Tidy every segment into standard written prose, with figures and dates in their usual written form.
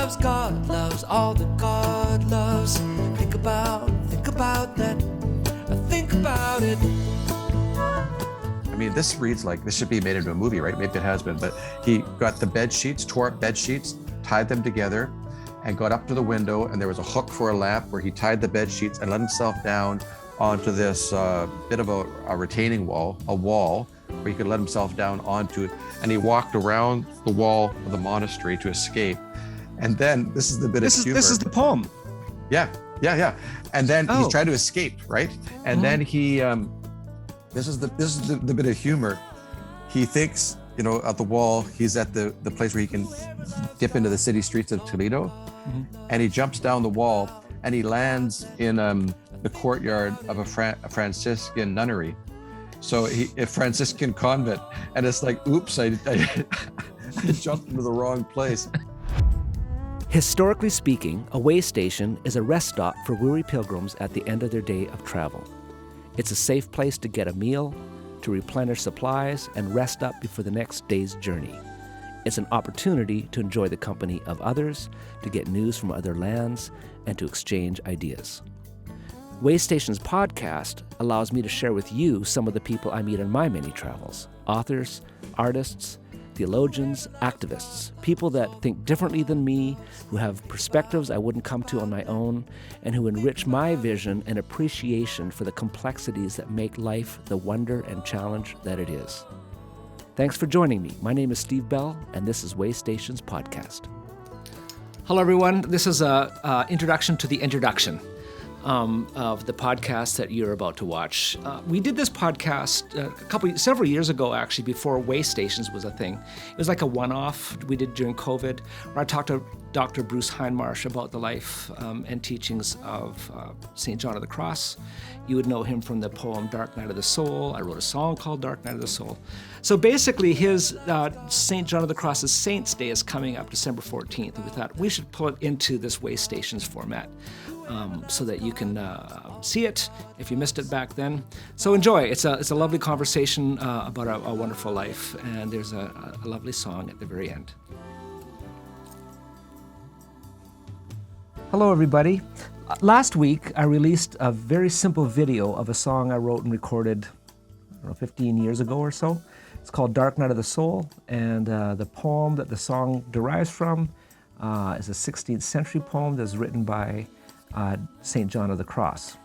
loves all that God loves. Think about that. Think about it. I mean, this reads like this should be made into a movie, right? Maybe it has been, but he got the bed sheets, tore up bed sheets, tied them together, and got up to the window, and there was a hook for a lamp where he tied the bed sheets and let himself down onto this bit of a retaining wall, a wall where he could let himself down onto it. And he walked around the wall of the monastery to escape. And then this is the bit of humor. This is the poem. Yeah. And then he tried to escape, right? And then he, this is the bit of humor. He thinks, at the wall, he's at the place where he can dip into the city streets of Toledo. And he jumps down the wall and he lands in the courtyard of a Franciscan nunnery. So a Franciscan convent. And it's like, oops, I jumped into the wrong place. Historically speaking, a way station is a rest stop for weary pilgrims at the end of their day of travel. It's a safe place to get a meal, to replenish supplies, and rest up before the next day's journey. It's an opportunity to enjoy the company of others, to get news from other lands, and to exchange ideas. Way Stations podcast allows me to share with you some of the people I meet on my many travels: authors, artists, theologians, activists, people that think differently than me, who have perspectives I wouldn't come to on my own, and who enrich my vision and appreciation for the complexities that make life the wonder and challenge that it is. Thanks for joining me. My name is Steve Bell, and this is Way Stations Podcast. Hello, everyone. This is an introduction to the introduction of the podcast that you're about to watch. We did this podcast several years ago, actually, before Way Stations was a thing. It was like a one-off we did during COVID, where I talked to Dr. Bruce Hindmarsh about the life and teachings of St. John of the Cross. You would know him from the poem Dark Night of the Soul. I wrote a song called Dark Night of the Soul. So basically, his St. John of the Cross's Saints Day is coming up December 14th, and we thought we should pull it into this Way Stations format. So that you can see it if you missed it back then. So enjoy. It's a lovely conversation about a wonderful life, and there's a lovely song at the very end. Hello, everybody. Last week, I released a very simple video of a song I wrote and recorded, 15 years ago or so. It's called Dark Night of the Soul, and the poem that the song derives from is a 16th century poem that's written by St. John of the Cross.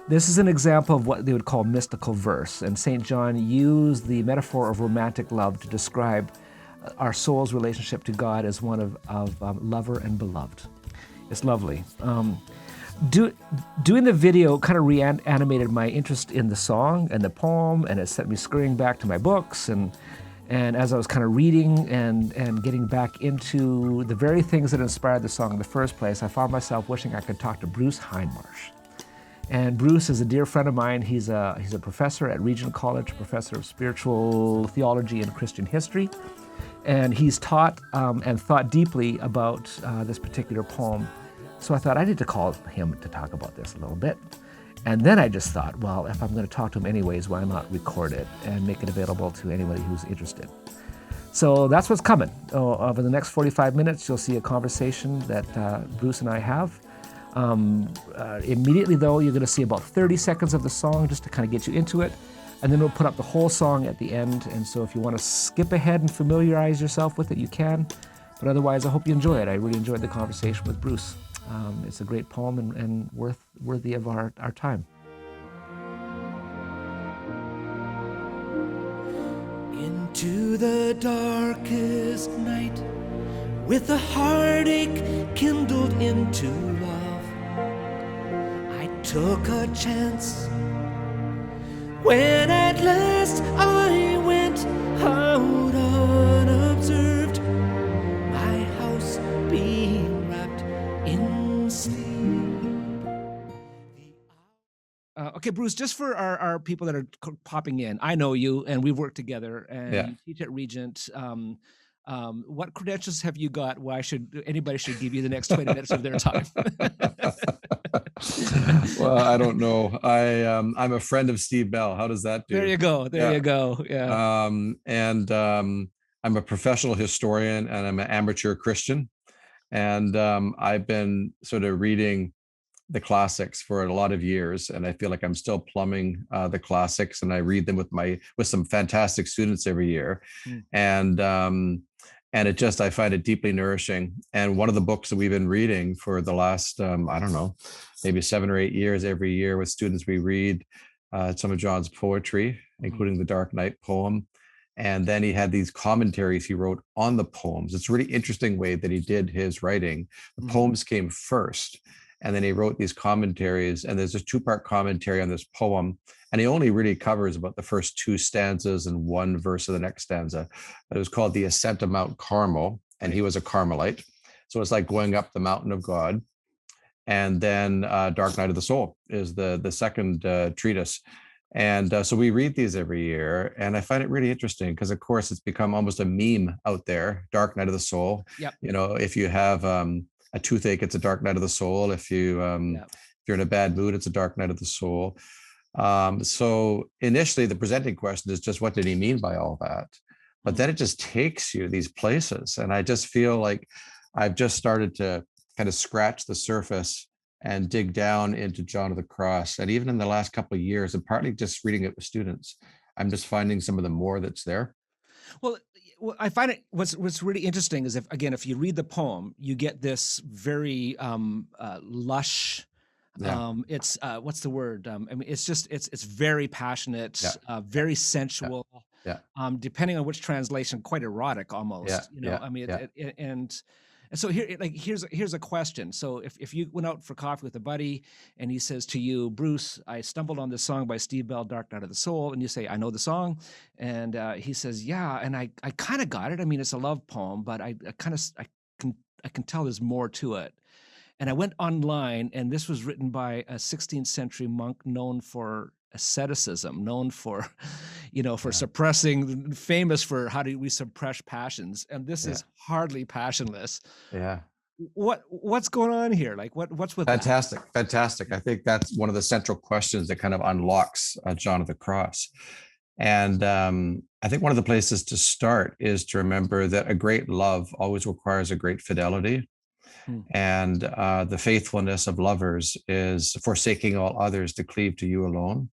This is an example of what they would call mystical verse, and St. John used the metaphor of romantic love to describe our soul's relationship to God as one of lover and beloved. It's lovely. Doing the video kind of reanimated my interest in the song and the poem, and it set me scurrying back to my books, and as I was kind of reading and getting back into the very things that inspired the song in the first place, I found myself wishing I could talk to Bruce Hindmarsh. And Bruce is a dear friend of mine. He's a professor at Regent College, professor of spiritual theology and Christian history. And he's taught and thought deeply about this particular poem. So I thought I need to call him to talk about this a little bit. And then I just thought, well, if I'm going to talk to him anyways, why not record it and make it available to anybody who's interested? So that's what's coming. Over the next 45 minutes, you'll see a conversation that Bruce and I have. Immediately, though, you're going to see about 30 seconds of the song just to kind of get you into it. And then we'll put up the whole song at the end. And so if you want to skip ahead and familiarize yourself with it, you can. But otherwise, I hope you enjoy it. I really enjoyed the conversation with Bruce. It's a great poem and worthy of our time. Into the darkest night, with a heartache kindled into love, I took a chance. When at last I went out unobserved, my house being wrapped in sleep. Okay, Bruce, just for our people that are popping in, I know you, and we've worked together, and you teach at Regent. What credentials have you got? Why should anybody give you the next 20 minutes of their time? Well, I don't know. I'm a friend of Steve Bell. How does that do? There you go. You go. Yeah. I'm a professional historian, and I'm an amateur Christian. And I've been sort of reading the classics for a lot of years, and I feel like I'm still plumbing the classics, and I read them with some fantastic students every year. Mm. And it just, I find it deeply nourishing. And one of the books that we've been reading for the last I don't know, maybe 7 or 8 years, every year with students, we read some of John's poetry, including the Dark Night poem. And then he had these commentaries he wrote on the poems. It's a really interesting way that he did his writing. The poems came first, and then he wrote these commentaries. And there's a 2-part commentary on this poem, and he only really covers about the first 2 stanzas and 1 verse of the next stanza. It was called The Ascent of Mount Carmel, and he was a Carmelite. So it's like going up the mountain of God. And then Dark Night of the Soul is the second treatise. And so we read these every year, and I find it really interesting because, of course, it's become almost a meme out there. Dark Night of the Soul. Yep. You know, if you have a toothache, it's a dark night of the soul. If you're in a bad mood, it's a dark night of the soul. So initially, the presenting question is just, what did he mean by all that? But then it just takes you these places, and I just feel like I've just started to kind of scratch the surface and dig down into John of the Cross. And even in the last couple of years, and partly just reading it with students, I'm just finding some of the more that's there. Well, I find it what's really interesting is if you read the poem, you get this very lush. It's what's the word? I mean, it's very passionate, very sensual. Yeah. Depending on which translation, quite erotic almost. Yeah. You know, I mean, and so here's a question. So if you went out for coffee with a buddy and he says to you, Bruce, I stumbled on this song by Steve Bell, Dark Night of the Soul, and you say, I know the song, and he says, yeah, and I kind of got it. I mean, it's a love poem, but I can tell there's more to it. And I went online, and this was written by a 16th century monk known for asceticism, known for, suppressing, famous for how do we suppress passions. And this is hardly passionless. Yeah. What's going on here? Like what's with Fantastic. I think that's one of the central questions that kind of unlocks John of the Cross. And I think one of the places to start is to remember that a great love always requires a great fidelity. And the faithfulness of lovers is forsaking all others to cleave to you alone.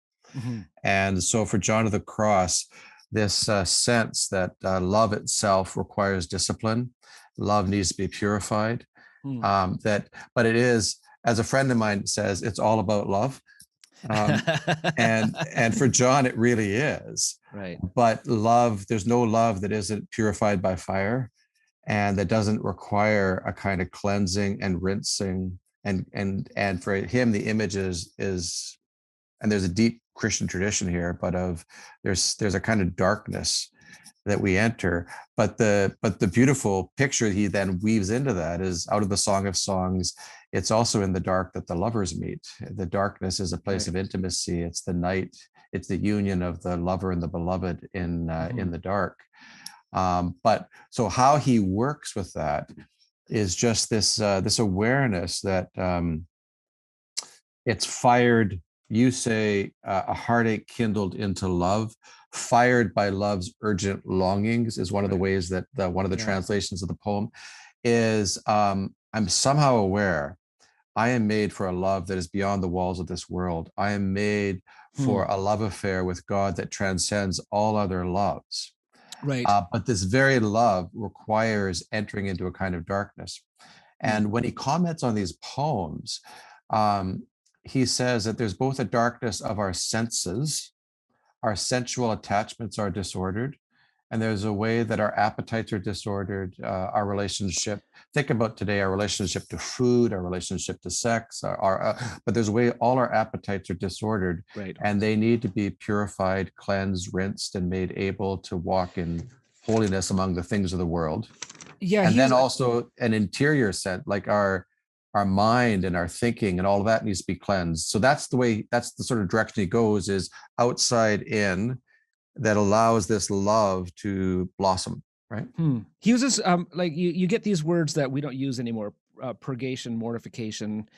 And so for John of the Cross, this sense that love itself requires discipline, love needs to be purified, but it is, as a friend of mine says, it's all about love. And for John, it really is. Right. But love, there's no love that isn't purified by fire, and that doesn't require a kind of cleansing and rinsing. And for him, the image is, and there's a deep Christian tradition here, but there's a kind of darkness that we enter. But the beautiful picture he then weaves into that is out of the Song of Songs. It's also in the dark that the lovers meet. The darkness is a place of intimacy. It's the night. It's the union of the lover and the beloved in the dark. But so how he works with that is just this awareness that it's fired. You say a heartache kindled into love, fired by love's urgent longings is one of the ways that one of the translations of the poem is. I'm somehow aware I am made for a love that is beyond the walls of this world. I am made for a love affair with God that transcends all other loves. Right. But this very love requires entering into a kind of darkness. And when he comments on these poems, he says that there's both a darkness of our senses, our sensual attachments are disordered, and there's a way that our appetites are disordered, our relationship. Think about today, our relationship to food, our relationship to sex, but there's a way all our appetites are disordered, right, and they need to be purified, cleansed, rinsed, and made able to walk in holiness among the things of the world. Yeah, and then also an interior sense, like our mind and our thinking and all of that needs to be cleansed. So that's the sort of direction he goes, is outside in, that allows this love to blossom, right? He uses like you get these words that we don't use anymore: purgation, mortification.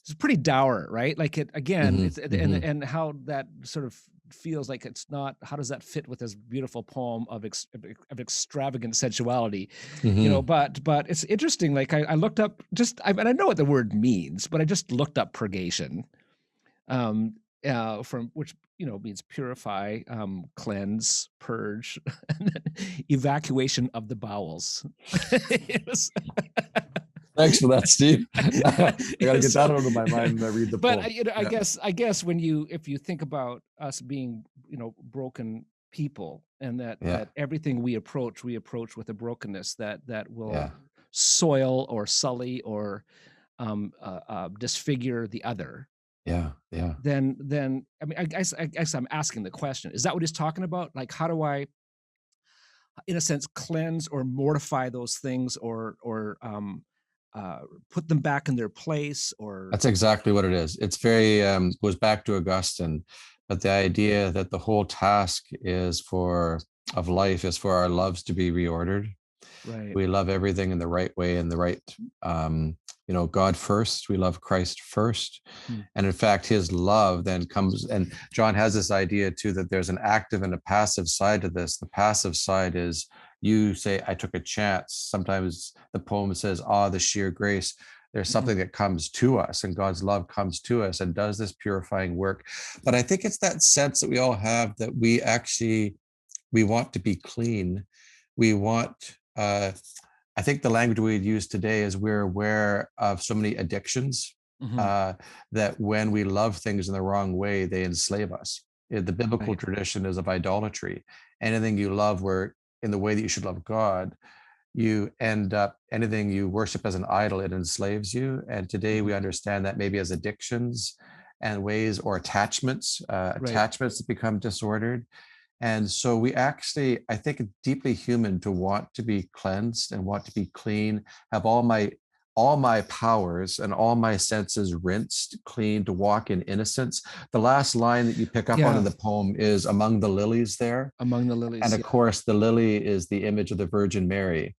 It's pretty dour, right? Like it again, and how that sort of feels like it's not. How does that fit with this beautiful poem of extravagant sensuality? But it's interesting. Like I looked up and I know what the word means, but I just looked up purgation, from which means purify, cleanse, purge, and then evacuation of the bowels. Thanks for that, Steve. I got to get that out of my mind when I read the poem. But I guess if you think about us being broken people, and that everything we approach with a brokenness that will soil or sully or disfigure the other. Then I mean, I guess I'm asking the question: is that what he's talking about? Like, how do I, in a sense, cleanse or mortify those things, or put them back in their place? Or that's exactly what it is. It's very goes back to Augustine, but the idea that the whole task of life is for our loves to be reordered. Right. We love everything in the right way, in the right, God first. We love Christ first. And in fact, his love then comes, and John has this idea too, that there's an active and a passive side to this. The passive side is, you say, I took a chance. Sometimes the poem says, the sheer grace. There's something that comes to us, and God's love comes to us and does this purifying work. But I think it's that sense that we all have, that we want to be clean. We want, I think the language we'd use today is, we're aware of so many addictions, that when we love things in the wrong way, they enslave us. The biblical tradition is of idolatry. Anything you love in the way that you should love God, you end up, anything you worship as an idol, it enslaves you. And today we understand that maybe as addictions and ways, or attachments that become disordered. And so we actually, I think it's deeply human to want to be cleansed and want to be clean, have all my powers and all my senses rinsed clean, to walk in innocence. The last line that you pick up on in the poem is, among the lilies there. Among the lilies. And of course, the lily is the image of the Virgin Mary.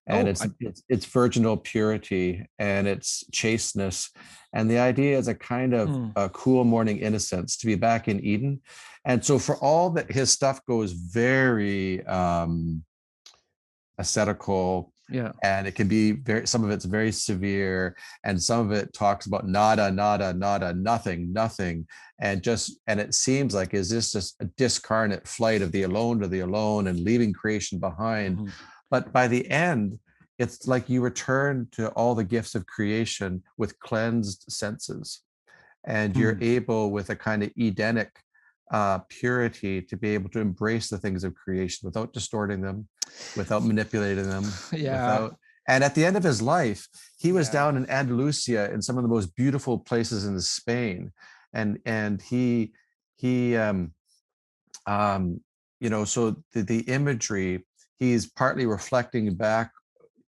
And it's virginal purity, and it's chasteness. And the idea is a kind of a cool morning innocence, to be back in Eden. And so for all that his stuff goes very ascetical, and it can be some of it's very severe, and some of it talks about nada, nothing. And it seems like, is this just a discarnate flight of the alone to the alone, and leaving creation behind? But by the end, it's like you return to all the gifts of creation with cleansed senses. And you're able, with a kind of Edenic purity, to be able to embrace the things of creation without distorting them, without manipulating them. And at the end of his life, he was down in Andalusia, in some of the most beautiful places in Spain. And he so the imagery, he's partly reflecting back.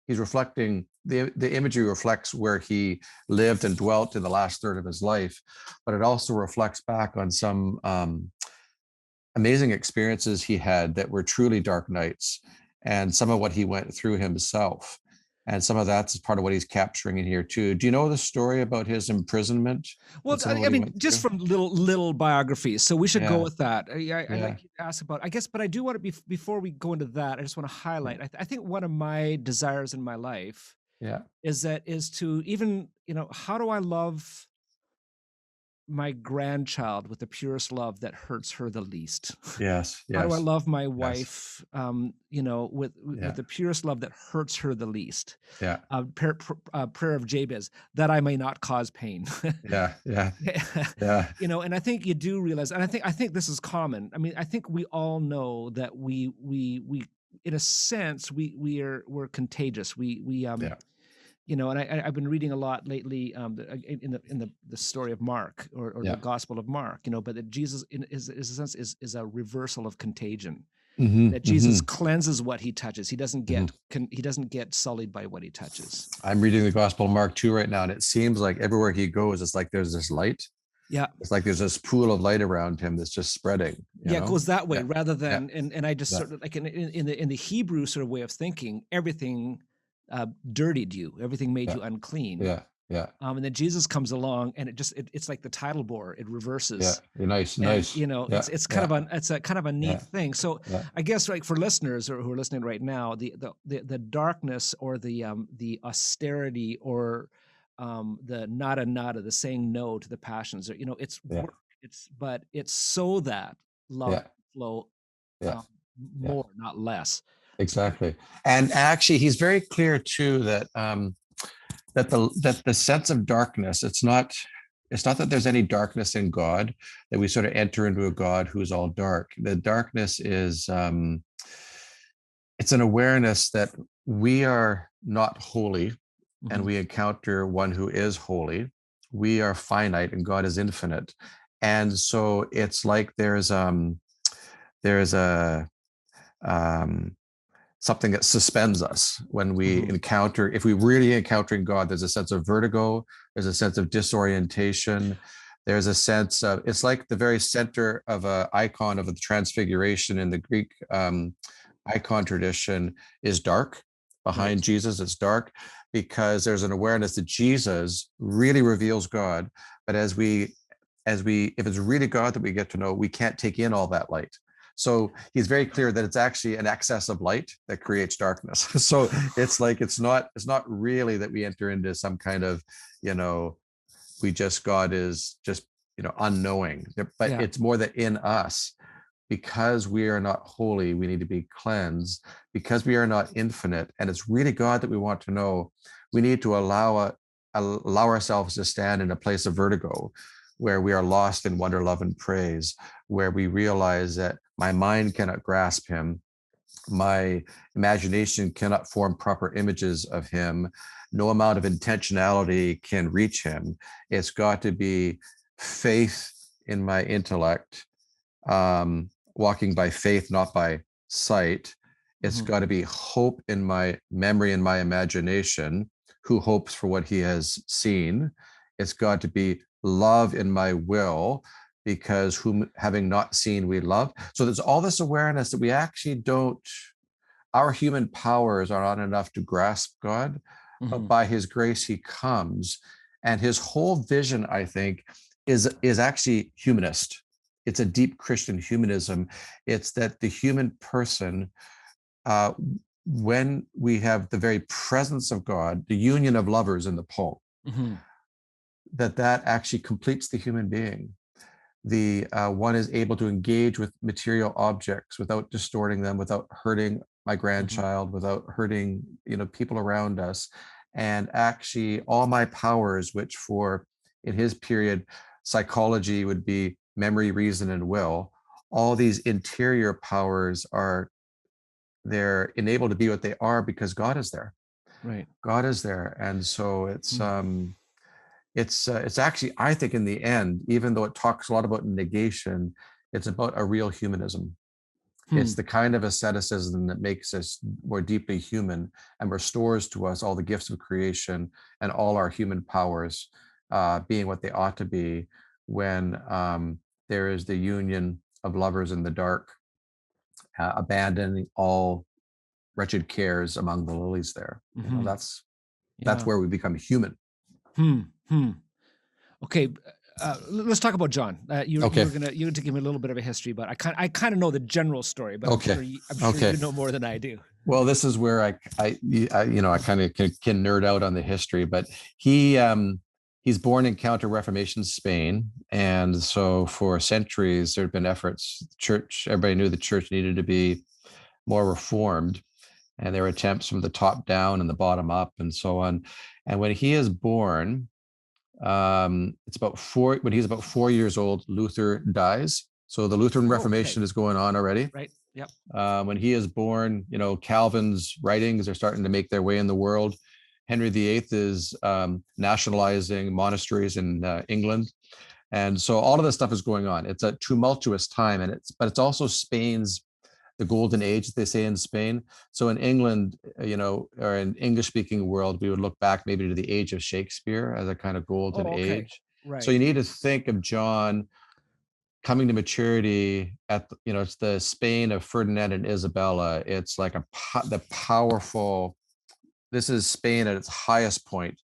He's reflecting, the imagery reflects where he lived and dwelt in the last third of his life, but it also reflects back on some amazing experiences he had that were truly dark nights, and some of what he went through himself. And some of that's part of what he's capturing in here too. Do you know the story about his imprisonment? Well, I mean, just from little biographies. So we should go with that. I'd like you to ask about, I guess, but I do want to before we go into that, I just want to highlight, I think one of my desires in my life is to even, how do I love my grandchild with the purest love that hurts her the least? Yes. How do I love my wife, with the purest love that hurts her the least? Prayer of Jabez, that I may not cause pain. And I think you do realize, and I think this is common. I mean, I think we all know that we in a sense we're contagious. And I've been reading a lot lately in the story of Mark, or the Gospel of Mark, but that Jesus, in a sense, is a reversal of contagion. That Jesus cleanses what he touches. He doesn't get sullied by what he touches. I'm reading the Gospel of Mark 2 right now, and it seems like everywhere he goes, it's like there's this light. Yeah, it's like there's this pool of light around him that's just spreading. It goes that way rather than, and I just sort of like in the Hebrew sort of way of thinking, everything dirtied you, everything made you unclean. Yeah. And then Jesus comes along, and it's like the tidal bore. It Yeah. reverses. Nice. And Nice. it's Yeah. a kind of a neat Yeah. thing. So Yeah. I guess, like, for listeners who are listening right now, the darkness, or the austerity, or the nada nada, the saying no to the passions, or it's Yeah. work. But it's so that love Yeah. flow Yeah. um, Yeah. more, not less. Exactly. And actually, he's very clear too that that the sense of darkness, it's not that there's any darkness in God, that we sort of enter into a God who's all dark. The darkness is it's an awareness that we are not holy, and Mhm. we encounter one who is holy. We are finite and God is infinite. And so it's like there's a um, something that suspends us when we encounter, if we really encountering God, there's a sense of vertigo, there's a sense of disorientation, there's a sense of, it's like the very center of an icon of the transfiguration in the Greek icon tradition is dark. Behind Right. Jesus, it's dark, because there's an awareness that Jesus really reveals God. But if it's really God that we get to know, we can't take in all that light. So he's very clear that it's actually an excess of light that creates darkness. So it's like, it's not really that we enter into some kind of, God is just, unknowing, but Yeah. it's more that in us, because we are not holy, we need to be cleansed, because we are not infinite, and it's really God that we want to know. We need to allow ourselves to stand in a place of vertigo, where we are lost in wonder, love, and praise, where we realize that my mind cannot grasp him, my imagination cannot form proper images of him, no amount of intentionality can reach him. It's got to be faith in my intellect, walking by faith, not by sight. It's got to be hope in my memory and my imagination, who hopes for what he has seen. It's got to be love in my will, because whom having not seen we love. So there's all this awareness that we actually don't, our human powers are not enough to grasp God, but by his grace he comes. And his whole vision, I think, is actually humanist. It's a deep Christian humanism. It's that the human person, when we have the very presence of God, the union of lovers in the poem, that actually completes the human being. The one is able to engage with material objects without distorting them, without hurting my grandchild, without hurting people around us. And actually all my powers, which for in his period psychology would be memory, reason, and will, all these interior powers they're enabled to be what they are because God is there. Right. God is there. And so it's actually, I think, in the end, even though it talks a lot about negation, it's about a real humanism. It's the kind of asceticism that makes us more deeply human and restores to us all the gifts of creation and all our human powers being what they ought to be, when there is the union of lovers in the dark, abandoning all wretched cares among the lilies there. That's Yeah. where we become human. Okay, let's talk about John. You Okay. were to give me a little bit of a history, but I kind of know the general story, but Okay. I'm sure Okay. you know more than I do. Well, this is where I kind of can nerd out on the history, but he's born in Counter-Reformation Spain, and so for centuries there had been efforts. Everybody knew the church needed to be more reformed, and there were attempts from the top down and the bottom up, and so on. And when he is born, when he's about 4 years old, Luther dies. So the Lutheran Reformation is going on already. Right. Yep. When he is born, Calvin's writings are starting to make their way in the world. Henry VIII is nationalizing monasteries in England. And so all of this stuff is going on. It's a tumultuous time, but it's also Spain's, the golden age, they say in Spain. So in England, or in English-speaking world, we would look back maybe to the age of Shakespeare as a kind of golden age. Right. So you need to think of John coming to maturity at it's the Spain of Ferdinand and Isabella. It's like the powerful. This is Spain at its highest point,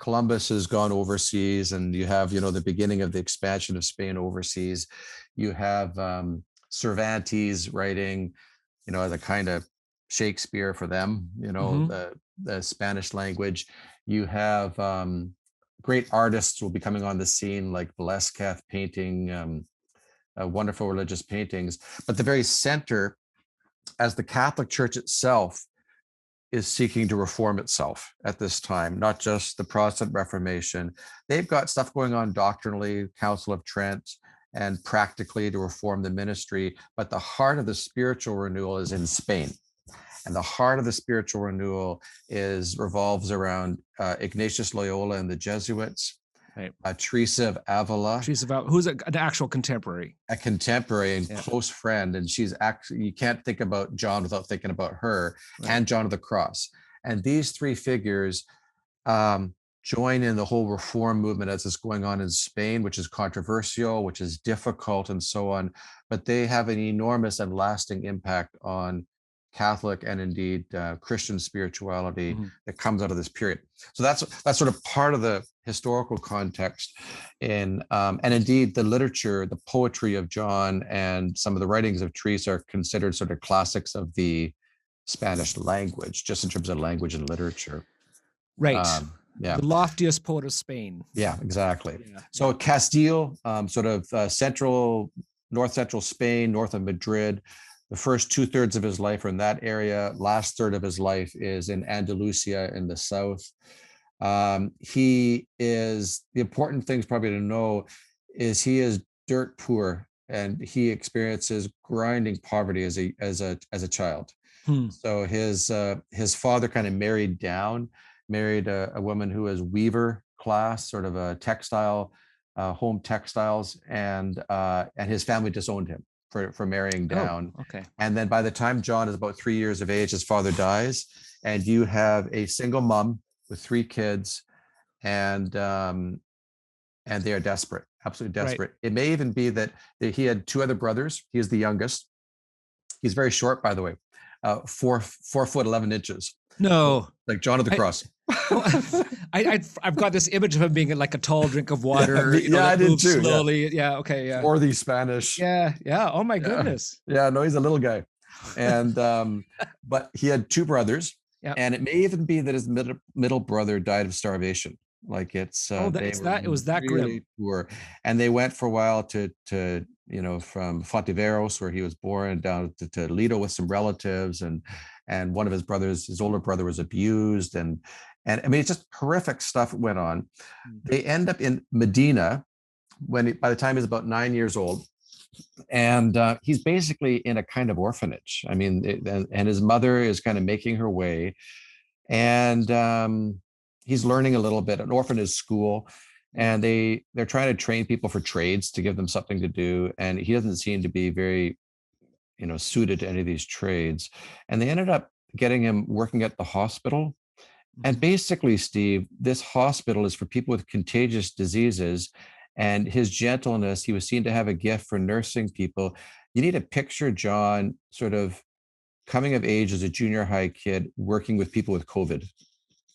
Columbus has gone overseas, and you have, the beginning of the expansion of Spain overseas. You have Cervantes writing, as a kind of Shakespeare for them, the Spanish language. You have great artists will be coming on the scene, like Velázquez painting wonderful religious paintings. But the very center, as the Catholic Church itself is seeking to reform itself at this time, not just the Protestant Reformation. They've got stuff going on doctrinally, Council of Trent, and practically to reform the ministry. But the heart of the spiritual renewal is in Spain. And the heart of the spiritual renewal revolves around Ignatius Loyola and the Jesuits, right. Teresa of Avila. Who's an actual contemporary. A contemporary and close friend. And she's actually, you can't think about John without thinking about her, right. And John of the Cross. And these three figures join in the whole reform movement as it's going on in Spain, which is controversial, which is difficult, and so on. But they have an enormous and lasting impact on Catholic and indeed Christian spirituality that comes out of this period. So that's sort of part of the historical context, and indeed the literature, the poetry of John, and some of the writings of Teresa are considered sort of classics of the Spanish language, just in terms of language and literature. Right. Yeah. The loftiest poet of Spain. Yeah, exactly. Yeah. So Castile, sort of north central Spain, north of Madrid. The first 2/3 of his life are in that area. Last third of his life is in Andalusia in the south. The important things probably to know is he is dirt poor, and he experiences grinding poverty as a child. So his father kind of married a woman who is weaver class, sort of a textile, home textiles, and his family disowned him for marrying down. Oh, okay. And then by the time John is about 3 years of age, his father dies, and you have a single mom with 3 kids, and they are desperate, absolutely desperate. Right. It may even be that he had 2 other brothers. He is the youngest. He's very short, by the way, 4 foot 11 inches. No, like John of the Cross. I've got this image of him being like a tall drink of water. I did too. Slowly. Yeah. Okay. Yeah. Or the Spanish. Yeah. Yeah. Oh my goodness. Yeah. No, he's a little guy. And, but he had 2 brothers, and it may even be that his middle brother died of starvation. Like it was that really grim. Poor. And they went for a while to from Fontiveros, where he was born, down to Toledo with some relatives, and one of his brothers, his older brother, was abused, and I mean, it's just horrific stuff went on. They end up in Medina by the time he's about 9 years old, and he's basically in a kind of orphanage. I mean, and his mother is kind of making her way, and he's learning a little bit, an orphanage school, and they're trying to train people for trades to give them something to do, and he doesn't seem to be very suited to any of these trades. And they ended up getting him working at the hospital. And basically, Steve, this hospital is for people with contagious diseases, and his gentleness, he was seen to have a gift for nursing people. You need to picture John sort of coming of age as a junior high kid, working with people with COVID,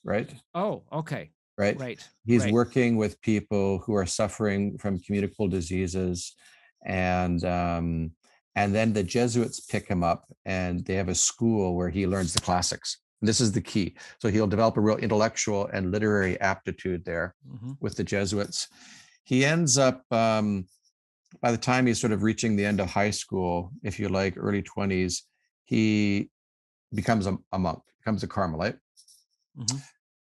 right? Oh, okay. Right. He's working with people who are suffering from communicable diseases, and then the Jesuits pick him up, and they have a school where he learns the classics. And this is the key. So he'll develop a real intellectual and literary aptitude there with the Jesuits. He ends up, by the time he's sort of reaching the end of high school, if you like, early 20s, he becomes a monk, becomes a Carmelite.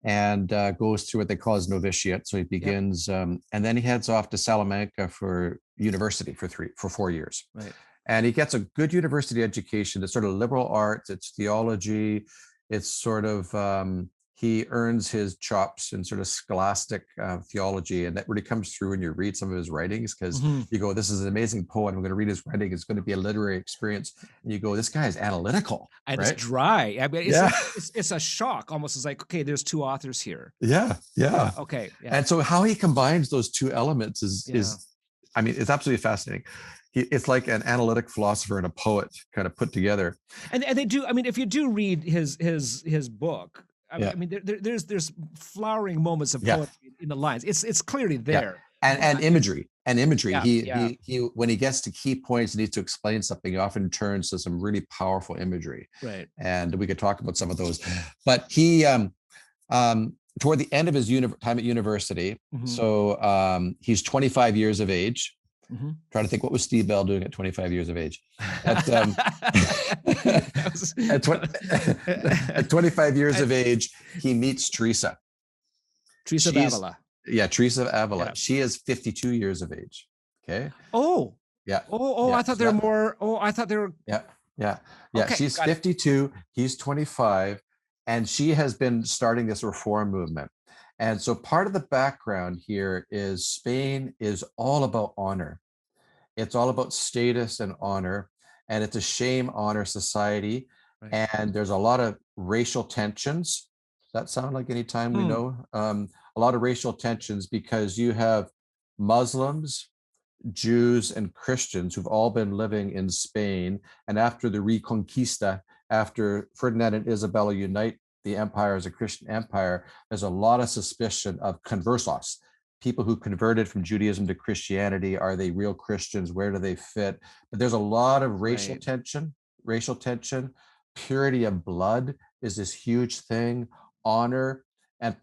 And goes through what they call his novitiate. So he begins, and then he heads off to Salamanca for university for 4 years. Right. And he gets a good university education. It's sort of liberal arts, it's theology, it's sort of, he earns his chops in sort of scholastic theology. And that really comes through when you read some of his writings, because you go, this is an amazing poet. I'm going to read his writing. It's going to be a literary experience. And you go, this guy is analytical. And it's dry. I mean, it's a shock. Almost. It's like, okay, there's 2 authors here. Yeah. Okay. Yeah. And so how he combines those 2 elements is, I mean, it's absolutely fascinating. It's like an analytic philosopher and a poet kind of put together. And they do. I mean, if you do read his book, Yeah. I mean, there's flowering moments of Yeah. poetry in the lines. It's clearly Yeah. there. And imagery. Yeah, He when he gets to key points and needs to explain something, he often turns to some really powerful imagery. right. And we could talk about some of those. But he toward the end of his time at university, Mhm. so he's 25 years of age. Mhm. Trying to think, what was Steve Bell doing at 25 years of age? At, at 25 years of age, he meets Teresa. Teresa of She's- Avila. Yeah, Teresa of Avila. Yeah. She is 52 years of age. Okay. Oh, Yeah. oh, Yeah, I thought they were more. Oh, I thought they were. Yeah. Yeah. Yeah. Okay, She's got it. 52. He's 25. And she has been starting this reform movement. And so part of the background here is Spain is all about honor. It's all about status and honor. And it's a shame honor society. Right. And there's a lot of racial tensions. Does that sound like any time we know? A lot of racial tensions because you have Muslims, Jews, and Christians who've all been living in Spain. And after the Reconquista, after Ferdinand and Isabella unite the empire as a Christian empire, there's a lot of suspicion of conversos, people who converted from Judaism to Christianity. Are they real Christians? Where do they fit? But there's a lot of racial tension. Purity of blood is this huge thing. Honor, and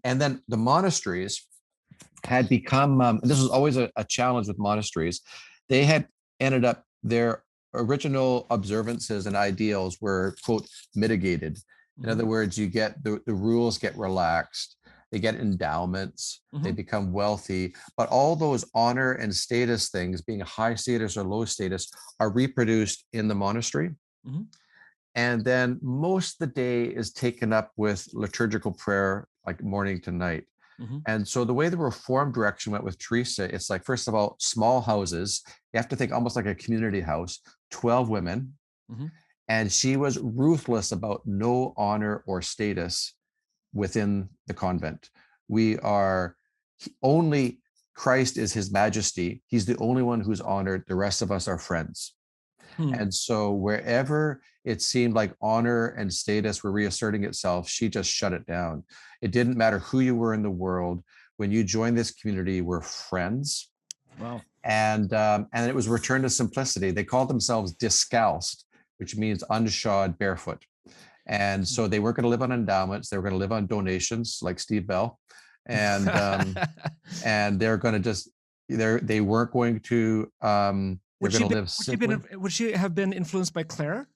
then the monasteries had become, and this was always a challenge with monasteries, they had ended up, their original observances and ideals were, quote, mitigated. In other words, you get the rules get relaxed, they get endowments, they become wealthy, but all those honor and status things, being high status or low status, are reproduced in the monastery. And then most of the day is taken up with liturgical prayer, like morning to night. And so the way the reform direction went with Teresa, it's like, first of all, small houses. You have to think almost like a community house, 12 women. And she was ruthless about no honor or status within the convent. We are only, Christ is his majesty. He's the only one who's honored. The rest of us are friends. And so wherever it seemed like honor and status were reasserting itself, she just shut it down. It didn't matter who you were in the world. When you joined this community, we're friends. Wow. And it was returned to simplicity. They called themselves discalced, which means unshod, barefoot. And so they weren't going to live on endowments. They were going to live on donations, like Steve Bell. And and they're going to just, they weren't going to, they're going to live simply. Would she have been influenced by Clare?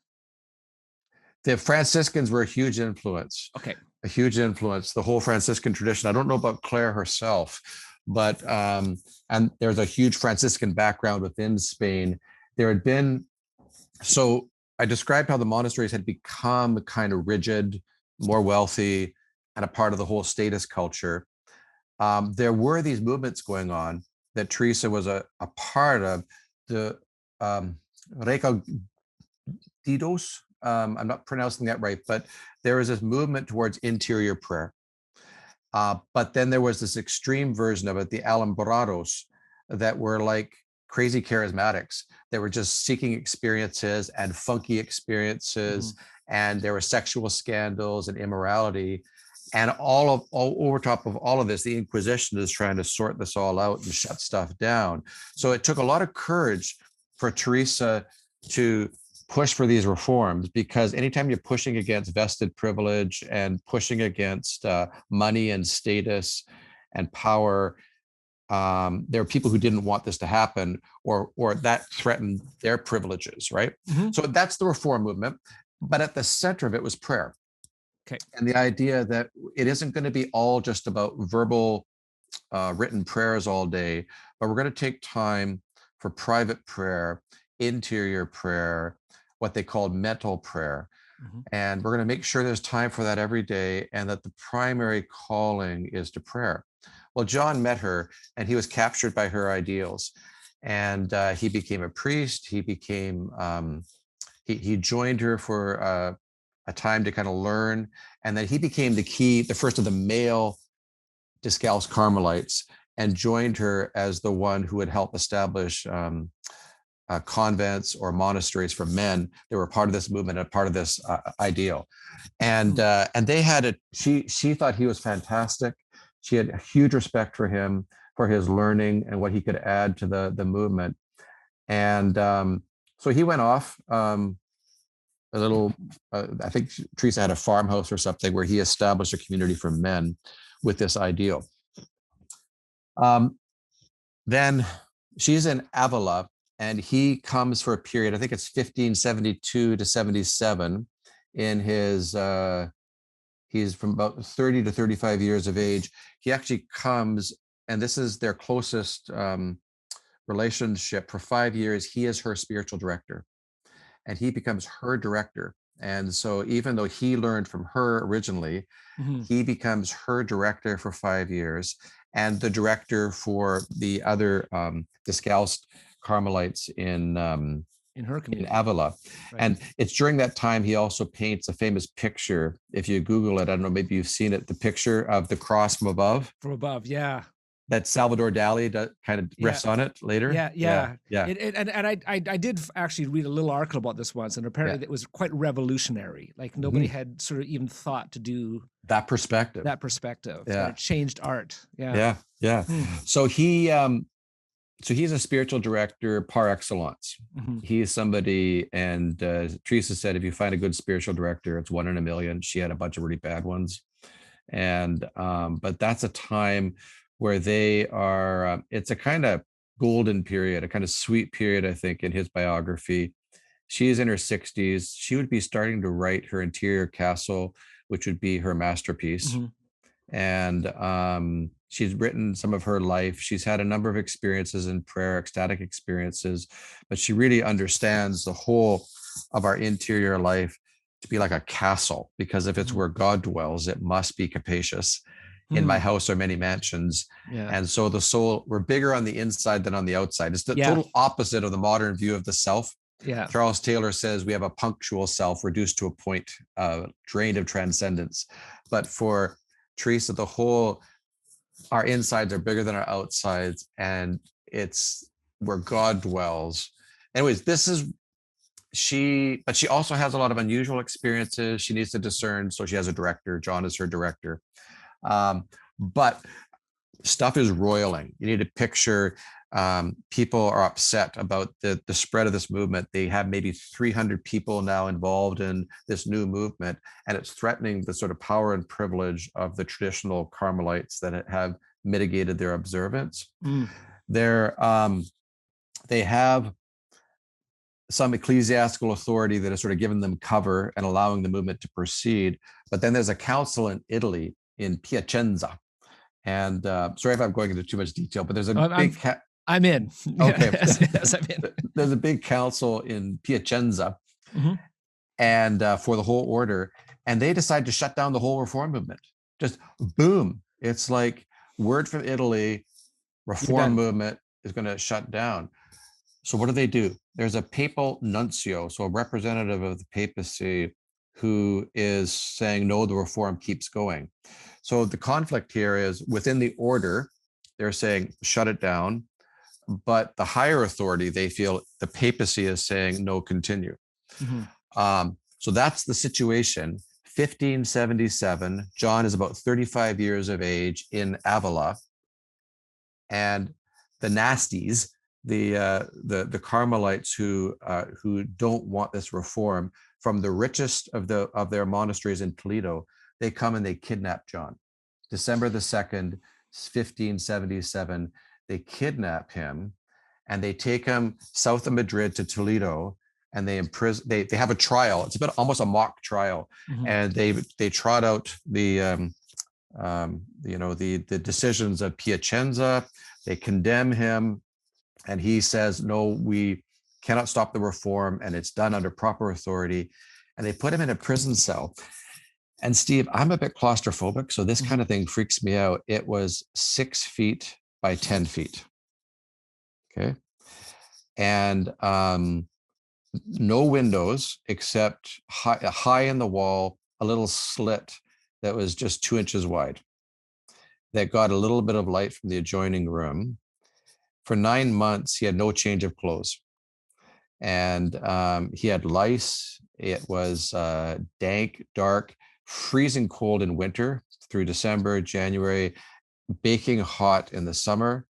The Franciscans were a huge influence. Okay. A huge influence, the whole Franciscan tradition. I don't know about Clare herself, but and there's a huge Franciscan background within Spain. There had been, so I described how the monasteries had become kind of rigid, more wealthy, and a part of the whole status culture. There were these movements going on that Teresa was a part of. The Recaldidos, I'm not pronouncing that right, but there was this movement towards interior prayer. But then there was this extreme version of it, the Alumbrados, that were like crazy charismatics. They were just seeking experiences and funky experiences, and there were sexual scandals and immorality. And all over top of all of this, the Inquisition is trying to sort this all out and shut stuff down. So it took a lot of courage for Teresa to push for these reforms, because anytime you're pushing against vested privilege and pushing against money and status and power, there are people who didn't want this to happen, or that threatened their privileges, right? So that's the reform movement. But at the center of it was prayer. Okay. And the idea that it isn't going to be all just about verbal written prayers all day, but we're going to take time for private prayer, interior prayer, what they called mental prayer. And we're going to make sure there's time for that every day, and that the primary calling is to prayer. Well, John met her and he was captured by her ideals, and he became a priest. He became, he joined her for a time to kind of learn. And then he became the first of the male Discalced Carmelites, and joined her as the one who would help establish convents or monasteries for men that were part of this movement and part of this ideal. And they had it. She thought he was fantastic. She had a huge respect for him, for his learning and what he could add to the movement. And so he went off a little, I think Teresa had a farmhouse or something where he established a community for men with this ideal. Then she's in Avila, and he comes for a period, I think it's 1572 to 77 in his, he's from about 30 to 35 years of age. He actually comes, and this is their closest relationship for 5 years. He is her spiritual director, and he becomes her director. And so even though he learned from her originally, he becomes her director for 5 years and the director for the other Discalced Carmelites in her community, in Avila. Right. And it's during that time he also paints a famous picture. If you Google it, I don't know, maybe you've seen it, the picture of the cross from above. From above, yeah. That Salvador Dali kind of riffs on it later. Yeah. I did actually read a little article about this once, and apparently it was quite revolutionary. Like nobody had sort of even thought to do that perspective. Yeah, it changed art. Yeah. So he's a spiritual director par excellence. He is somebody, and Teresa said, if you find a good spiritual director, it's 1 in a million. She had a bunch of really bad ones, and but that's a time where they are, it's a kind of golden period, a kind of sweet period, I think, in his biography. She's in her 60s. She would be starting to write her interior castle, which would be her masterpiece. And she's written some of her life. She's had a number of experiences in prayer, ecstatic experiences, but she really understands the whole of our interior life to be like a castle, because if it's where God dwells, it must be capacious. In my house are many mansions. And so the soul, we're bigger on the inside than on the outside. It's the total opposite of the modern view of the self. Charles Taylor says we have a punctual self reduced to a point, drained of transcendence. But for Teresa, the whole, our insides are bigger than our outsides, and it's where God dwells. Anyways, this is but she also has a lot of unusual experiences. She needs to discern. So she has a director. John is her director. But stuff is roiling. You need to picture, people are upset about the spread of this movement. They have maybe 300 people now involved in this new movement, and it's threatening the sort of power and privilege of the traditional Carmelites that have mitigated their observance. They have some ecclesiastical authority that has sort of given them cover and allowing the movement to proceed. But then there's a council in Italy, in Piacenza. And sorry if I'm going into too much detail, but there's a big... I'm in. Okay. Yes, I'm in. There's a big council in Piacenza and for the whole order. And they decide to shut down the whole reform movement. Just boom. It's like word from Italy, reform movement is going to shut down. So what do? There's a papal nuncio, so a representative of the papacy, who is saying, no, the reform keeps going. So the conflict here is within the order, they're saying, shut it down. But the higher authority, they feel the papacy is saying, no, continue. So that's the situation. 1577, John is about 35 years of age in Avila. And the nasties, the Carmelites who don't want this reform, from the richest of their monasteries in Toledo, they come and they kidnap John. December the 2nd, 1577, they kidnap him and they take him south of Madrid to Toledo, and they imprison. They have a trial. It's a bit almost a mock trial, and they trot out the decisions of Piacenza. They condemn him, and he says, no, we cannot stop the reform, and it's done under proper authority. And they put him in a prison cell. And Steve, I'm a bit claustrophobic, so this kind of thing freaks me out. It was 6 feet by 10 feet. Okay. And no windows except high in the wall, a little slit that was just 2 inches wide that got a little bit of light from the adjoining room. For 9 months, he had no change of clothes. and he had lice. It was dank, dark, freezing cold in winter through December, January, baking hot in the summer.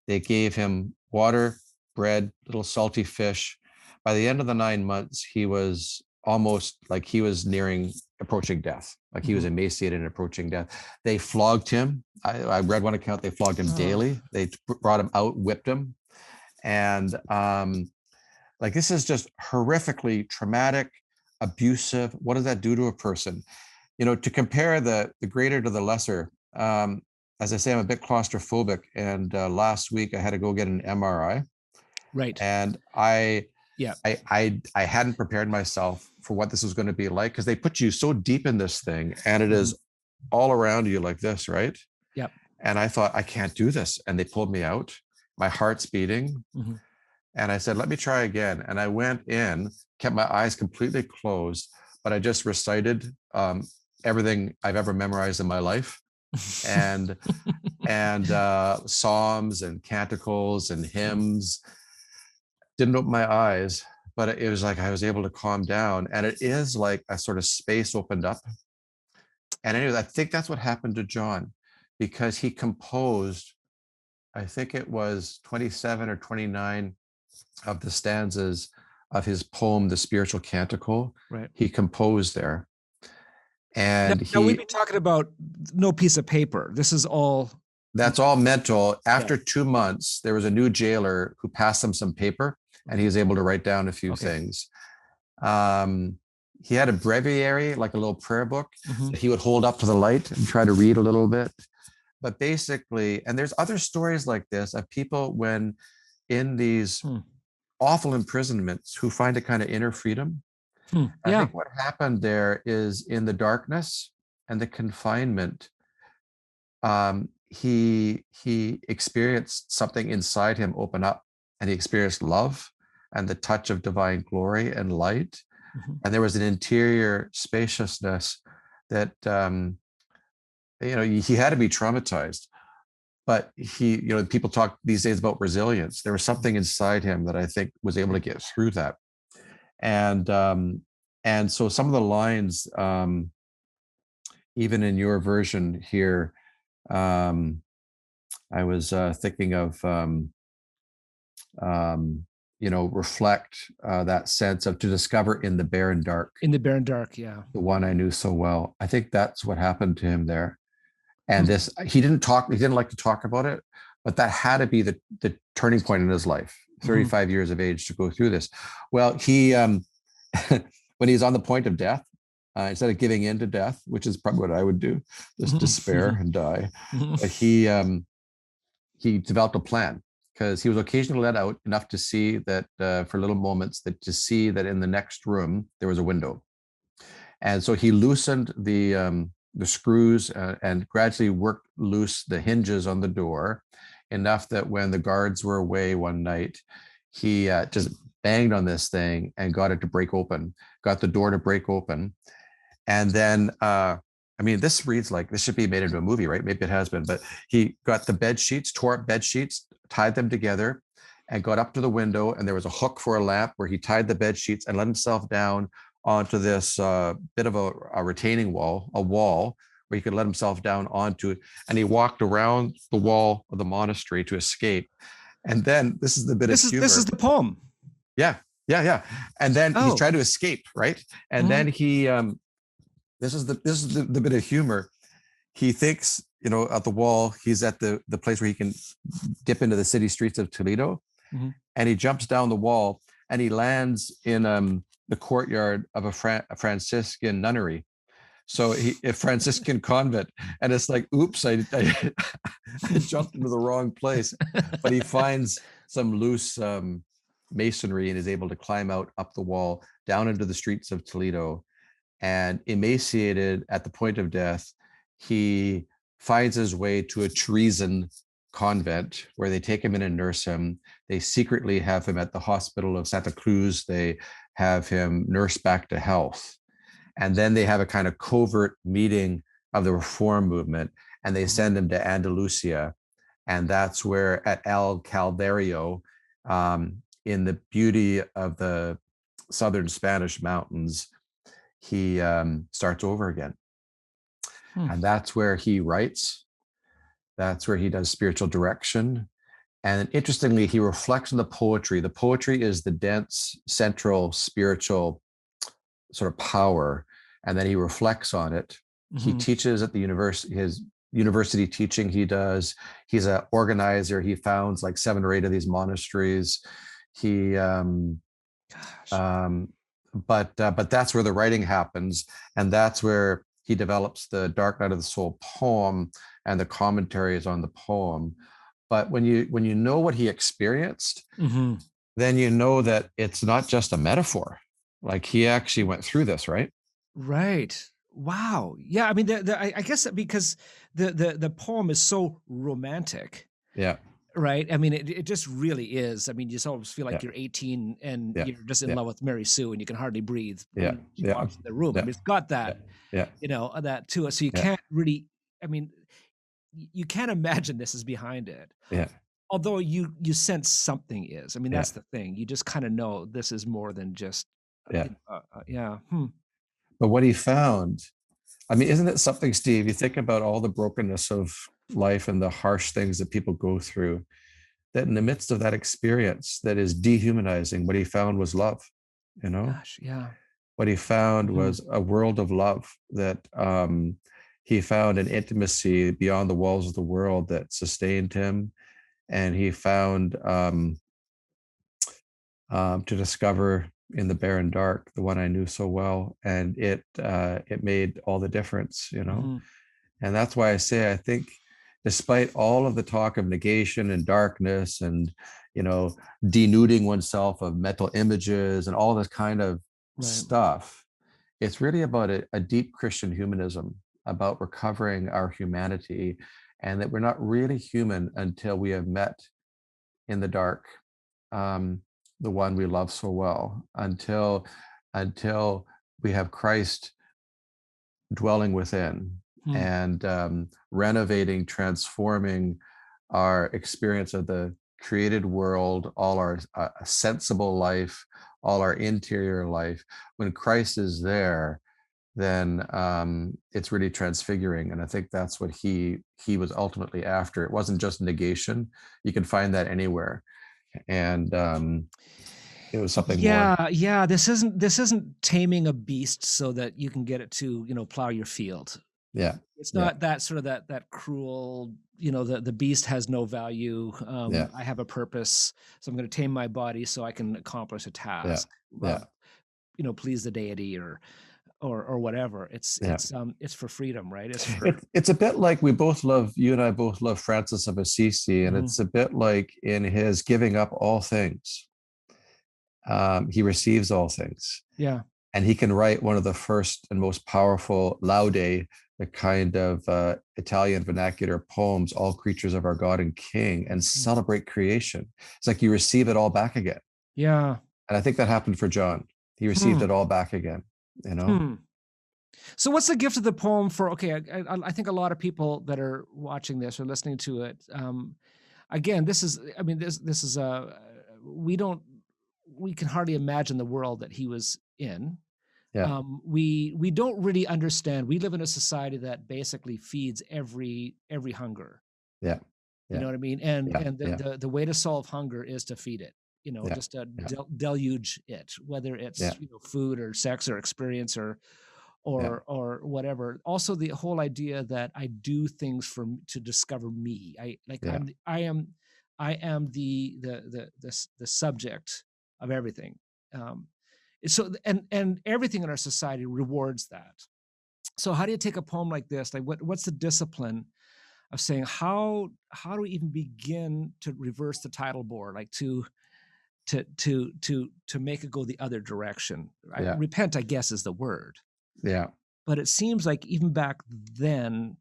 They gave him water, bread, little salty fish. By the end of the 9 months, he was almost like he was approaching death. Like he was emaciated and approaching death. They flogged him. I read one account, they flogged him daily. They brought him out, whipped him. And like, this is just horrifically traumatic, abusive. What does that do to a person? You know, to compare the greater to the lesser, as I say, I'm a bit claustrophobic. And last week I had to go get an MRI. Right. And I hadn't prepared myself for what this was going to be like, because they put you so deep in this thing, and it is all around you like this, right? Yep. And I thought, I can't do this. And they pulled me out. My heart's beating. And I said, let me try again. And I went in, kept my eyes completely closed, but I just recited everything I've ever memorized in my life. And psalms and canticles and hymns. Didn't open my eyes, but it was like I was able to calm down. And it is like a sort of space opened up. And anyways, I think that's what happened to John, because he composed, I think it was 27 or 29 of the stanzas of his poem, The Spiritual Canticle. Right. He composed there. And now we've been talking about no piece of paper. This is all. That's all mental. After 2 months, there was a new jailer who passed him some paper, and he was able to write down a few things. He had a breviary, like a little prayer book, that he would hold up to the light and try to read a little bit. But basically, and there's other stories like this of people when in these awful imprisonments who find a kind of inner freedom. I think what happened there is, in the darkness and the confinement, he experienced something inside him open up, and he experienced love and the touch of divine glory and light. And there was an interior spaciousness that, he had to be traumatized, but people talk these days about resilience. There was something inside him that I think was able to get through that. And so some of the lines, even in your version here, I was thinking of, reflect that sense of to discover in the barren dark. In the barren dark, yeah. The one I knew so well. I think that's what happened to him there. And this, he didn't like to talk about it, but that had to be the turning point in his life, 35 years of age, to go through this. Well, he, when he's on the point of death, instead of giving in to death, which is probably what I would do, just despair and die. But he developed a plan, because he was occasionally let out enough to see that for little moments, to see that in the next room there was a window. And so he loosened the screws and gradually worked loose the hinges on the door, enough that when the guards were away one night, he just banged on this thing and got it to break open, got the door to break open. And then, this reads like this should be made into a movie, right? Maybe it has been, but he got the bed sheets, tore up bed sheets, tied them together, and got up to the window. And there was a hook for a lamp where he tied the bed sheets and let himself down onto this bit of a retaining wall, a wall where he could let himself down onto it. And he walked around the wall of the monastery to escape. And then this is the bit of humor. This is the poem. Yeah. And then he's trying to escape, right? And then he, this is the bit of humor. He thinks, at the wall, he's at the place where he can dip into the city streets of Toledo. And he jumps down the wall and he lands in the courtyard of a Franciscan nunnery. So a Franciscan convent. And it's like, oops, I jumped into the wrong place. But he finds some loose masonry and is able to climb out up the wall, down into the streets of Toledo. And emaciated at the point of death, he finds his way to a treason convent where they take him in and nurse him. They secretly have him at the hospital of Santa Cruz. They have him nursed back to health. And then they have a kind of covert meeting of the reform movement, and they send him to Andalusia. And that's where at El Calvario, in the beauty of the southern Spanish mountains, he starts over again. And that's where he writes. That's where he does spiritual direction. And interestingly, he reflects on the poetry. The poetry is the dense, central, spiritual sort of power. And then he reflects on it. He teaches at the university, his university teaching he does. He's an organizer. He founds like 7 or 8 of these monasteries. He but that's where the writing happens, and that's where he develops the Dark Night of the Soul poem and the commentaries on the poem. But when you know what he experienced, then you know that it's not just a metaphor. Like, he actually went through this, right? Right. Wow. Yeah. I mean, I guess because the poem is so romantic. Yeah. Right. I mean, it just really is. I mean, you just always feel like Yeah. you're 18 and Yeah. you're just in Yeah. love with Mary Sue and you can hardly breathe. Yeah. When she Yeah. walks in the room. I Yeah. mean, it's got that, Yeah. you know, that to it. So you Yeah. can't really, I mean, you can't imagine this is behind it. Yeah. Although you sense something is. I mean, Yeah. that's the thing. You just kind of know this is more than just, Yeah. yeah. But what he found, I mean, isn't it something, Steve? You think about all the brokenness of life and the harsh things that people go through, that in the midst of that experience that is dehumanizing, what he found was love, you know? Gosh, yeah. What he found was a world of love, that he found an intimacy beyond the walls of the world that sustained him. And he found to discover in the barren dark, the one I knew so well. And it made all the difference, you know? And that's why I say, I think, despite all of the talk of negation and darkness and, you know, denuding oneself of mental images and all this kind of stuff, it's really about a deep Christian humanism, about recovering our humanity, and that we're not really human until we have met in the dark the one we love so well, until we have Christ dwelling within and renovating, transforming our experience of the created world, all our sensible life, all our interior life. When Christ is there, then it's really transfiguring. And I think that's what he was ultimately after. It wasn't just negation. You can find that anywhere. And it was something more. Yeah. This isn't taming a beast so that you can get it to, you know, plow your field. Yeah. It's not that sort of that cruel, you know, the beast has no value. I have a purpose, so I'm going to tame my body so I can accomplish a task. You know, please the deity or whatever. It's for freedom, right? It's a bit like you and I both love Francis of Assisi, and it's a bit like in his giving up all things, he receives all things. Yeah. And he can write one of the first and most powerful laude, the kind of Italian vernacular poems, all creatures of our God and King, and celebrate creation. It's like you receive it all back again. Yeah. And I think that happened for John. He received it all back again, you know? So what's the gift of the poem for, okay, I think a lot of people that are watching this or listening to it, again, this is we can hardly imagine the world that he was in. Yeah. We don't really understand. We live in a society that basically feeds every hunger. Yeah. You know what I mean? And the way to solve hunger is to feed it, you know, just to deluge it, whether it's you know, food or sex or experience or whatever. Also, the whole idea that I do things to discover me. I am the subject of everything. So and everything in our society rewards that. So how do you take a poem like this? Like what's the discipline of saying how do we even begin to reverse the tidal bore, like to make it go the other direction? Repent, I guess, is the word. Yeah. But it seems like even back then,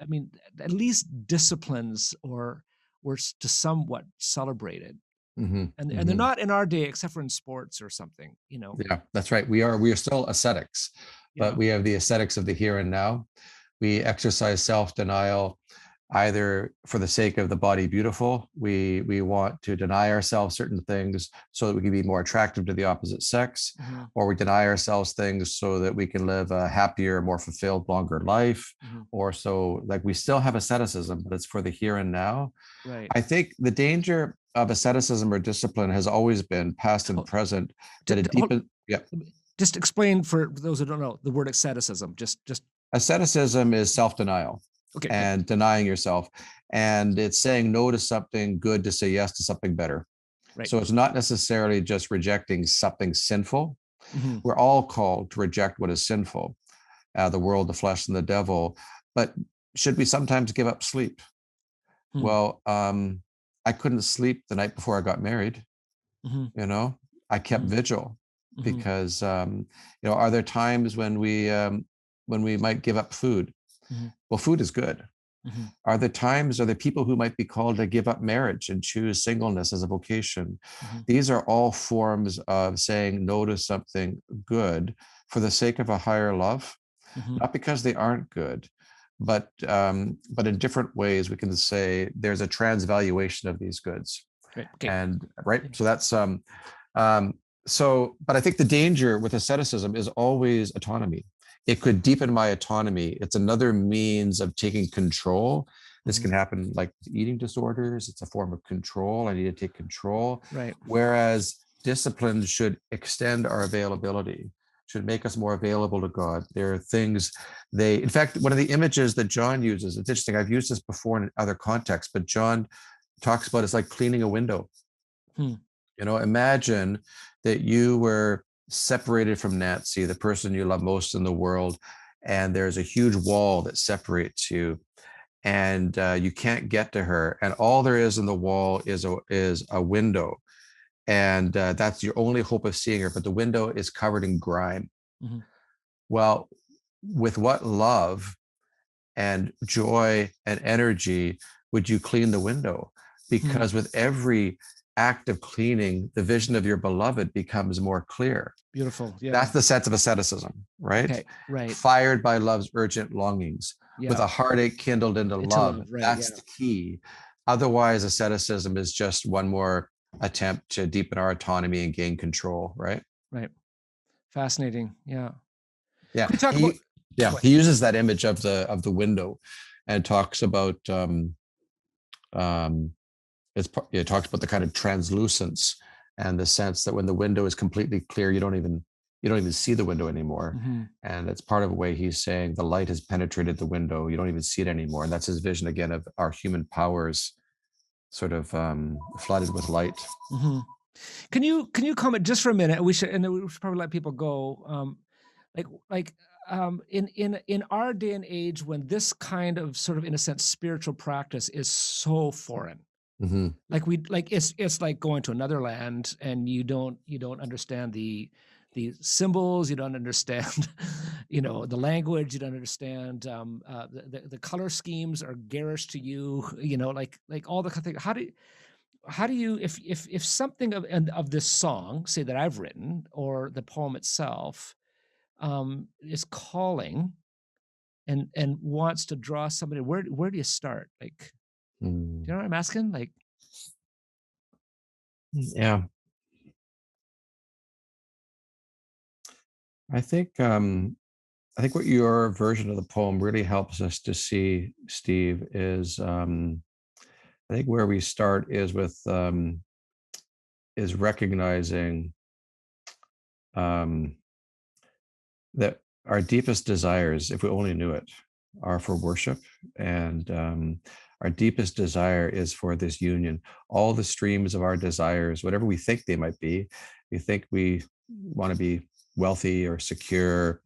I mean, at least disciplines were to somewhat celebrated. And they're not in our day, except for in sports or something, you know. Yeah, that's right. We are still ascetics, but we have the ascetics of the here and now. We exercise self-denial. either for the sake of the body beautiful, we want to deny ourselves certain things so that we can be more attractive to the opposite sex, or we deny ourselves things so that we can live a happier, more fulfilled, longer life, or so like we still have asceticism, but it's for the here and now. Right. I think the danger of asceticism or discipline has always been past and present, that it deepens. Yeah. Just explain for those who don't know the word asceticism. Just Asceticism is self-denial. Okay. And denying yourself. And it's saying no to something good to say yes to something better. Right. So it's not necessarily just rejecting something sinful. Mm-hmm. We're all called to reject what is sinful, the world, the flesh, and the devil. But should we sometimes give up sleep? Hmm. Well, I couldn't sleep the night before I got married. You know, I kept vigil because, you know, are there times when we might give up food? Well, food is good. Are there people who might be called to give up marriage and choose singleness as a vocation? These are all forms of saying no to something good for the sake of a higher love, not because they aren't good, but in different ways we can say there's a transvaluation of these goods. Right. Okay. And so that's but I think the danger with asceticism is always autonomy. It could deepen my autonomy. It's another means of taking control. This can happen like eating disorders. It's a form of control. I need to take control. Right. Whereas discipline should extend our availability, should make us more available to God. There are things in fact, one of the images that John uses, it's interesting. I've used this before in other contexts, but John talks about it's like cleaning a window. You know, imagine that you were separated from Nancy, the person you love most in the world, and there's a huge wall that separates you, and you can't get to her, and all there is in the wall is a window, and that's your only hope of seeing her, but the window is covered in grime. Well, with what love and joy and energy would you clean the window? Because with every act of cleaning, the vision of your beloved becomes more clear. Beautiful. Yeah. That's the sense of asceticism, right? Okay. Right. Fired by love's urgent longings, with a heartache kindled into love. Right, That's the key. Otherwise, asceticism is just one more attempt to deepen our autonomy and gain control, right? Right. Fascinating. Yeah. Yeah. Can we talk about, He uses that image of the window and talks about it talks about the kind of translucence and the sense that when the window is completely clear, you don't even see the window anymore. And it's part of a way he's saying the light has penetrated the window. You don't even see it anymore. And that's his vision again of our human powers sort of flooded with light. Can you comment just for a minute? We should probably let people go. In our day and age, when this kind of sort of, in a sense, spiritual practice is so foreign, it's like going to another land, and you don't understand the symbols, you don't understand, the language, you don't understand, the color schemes are garish to you, like all the kind of things. How do you, if something of this song, say that I've written, or the poem itself, is calling and wants to draw somebody, where do you start? Like, do you know what I'm asking? Like, yeah, I think what your version of the poem really helps us to see, Steve, is I think where we start is with is recognizing that our deepest desires, if we only knew it, are for worship, and our deepest desire is for this union. All the streams of our desires, whatever we think they might be, we think we want to be wealthy or secure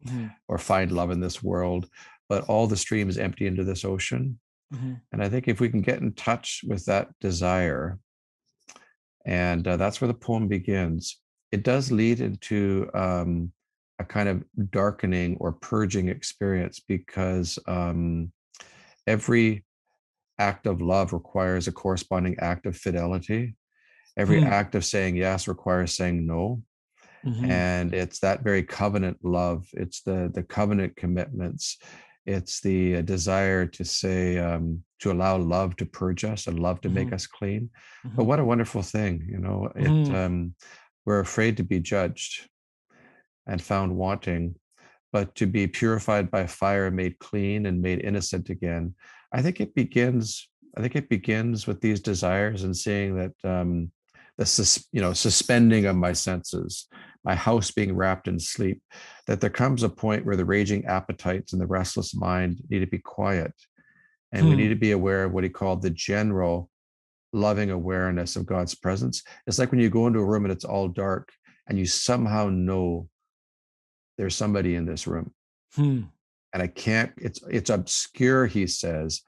or find love in this world, but all the streams empty into this ocean. And I think if we can get in touch with that desire, and that's where the poem begins, it does lead into a kind of darkening or purging experience, because every act of love requires a corresponding act of fidelity. Every act of saying yes requires saying no. And it's that very covenant love. It's the covenant commitments. It's the desire to say, allow love to purge us and love to make us clean. But what a wonderful thing, we're afraid to be judged and found wanting, but to be purified by fire, made clean and made innocent again. I think it begins with these desires and seeing that suspending of my senses, my house being wrapped in sleep, that there comes a point where the raging appetites and the restless mind need to be quiet. And we need to be aware of what he called the general loving awareness of God's presence. It's like when you go into a room and it's all dark and you somehow know there's somebody in this room. And I can't, it's obscure, he says,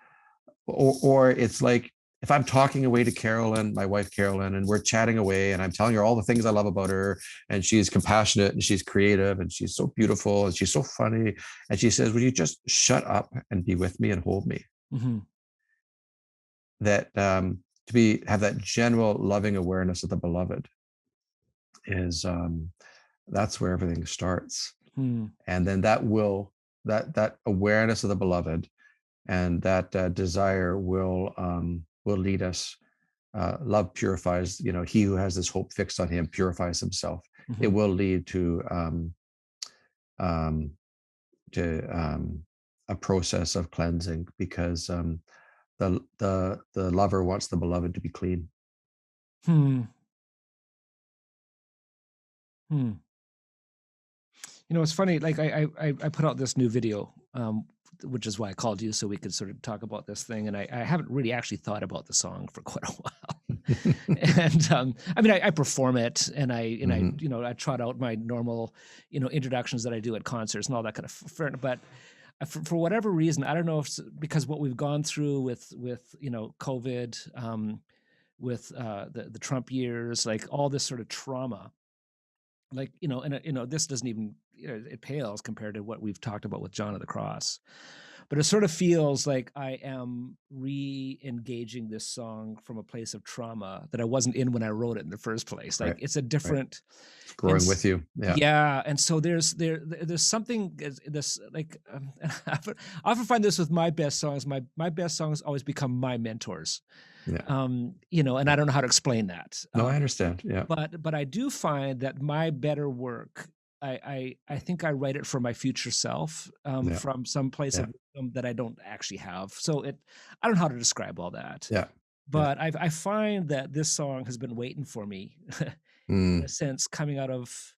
or it's like, if I'm talking away to Carolyn, my wife Carolyn, and we're chatting away and I'm telling her all the things I love about her, and she's compassionate and she's creative and she's so beautiful and she's so funny. And she says, "Would you just shut up and be with me and hold me?" That have that general loving awareness of the beloved is that's where everything starts. And then that awareness of the beloved and that desire will lead us. Love purifies, he who has this hope fixed on him purifies himself. It will lead to a process of cleansing, because the lover wants the beloved to be clean. It's funny, like I put out this new video, which is why I called you, so we could sort of talk about this thing. And I haven't really actually thought about the song for quite a while. And I perform it, and I trot out my normal, introductions that I do at concerts and all that kind of. But for whatever reason, I don't know if it's because what we've gone through with COVID, with the Trump years, like all this sort of trauma, like this doesn't even it pales compared to what we've talked about with John of the Cross. But it sort of feels like I am re-engaging this song from a place of trauma that I wasn't in when I wrote it in the first place. Like it's a different, it's growing with you. Yeah. And so there's something this like I often find this with my best songs. My best songs always become my mentors. And I don't know how to explain that. No, I understand. Yeah. But I do find that my better work, I think I write it for my future self, from some place of wisdom that I don't actually have. So I don't know how to describe all that. Yeah. But I find that this song has been waiting for me in a sense, coming out of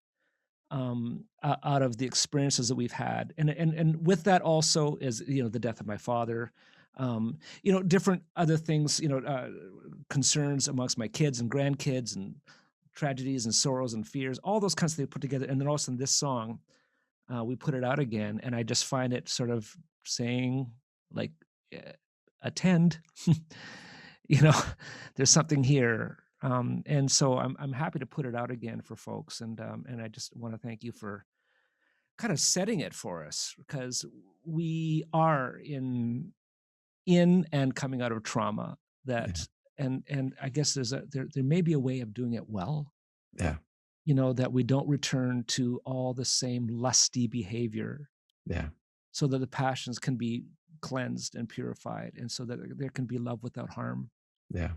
the experiences that we've had. And with that also is, the death of my father, different other things, concerns amongst my kids and grandkids, and tragedies and sorrows and fears, all those kinds of things put together. And then all of a sudden this song, we put it out again, and I just find it sort of saying, like, attend, there's something here. And so I'm happy to put it out again for folks. And I just want to thank you for kind of setting it for us, because we are in and coming out of trauma that, and I guess there may be a way of doing it well. Yeah. That we don't return to all the same lusty behavior. Yeah. So that the passions can be cleansed and purified, and so that there can be love without harm. Yeah.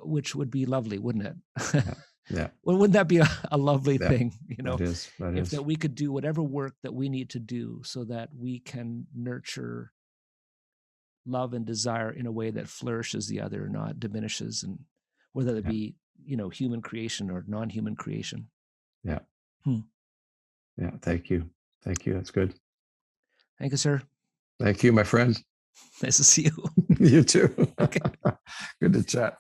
Which would be lovely, wouldn't it? Yeah. Well, wouldn't that be a lovely thing? That is. That we could do whatever work that we need to do so that we can nurture love and desire in a way that flourishes the other, not diminishes, and whether it be human creation or non-human creation. Yeah. Yeah. Thank you. That's good. Thank you, sir. Thank you, my friend. Nice to see you. You too. Okay. Good to chat.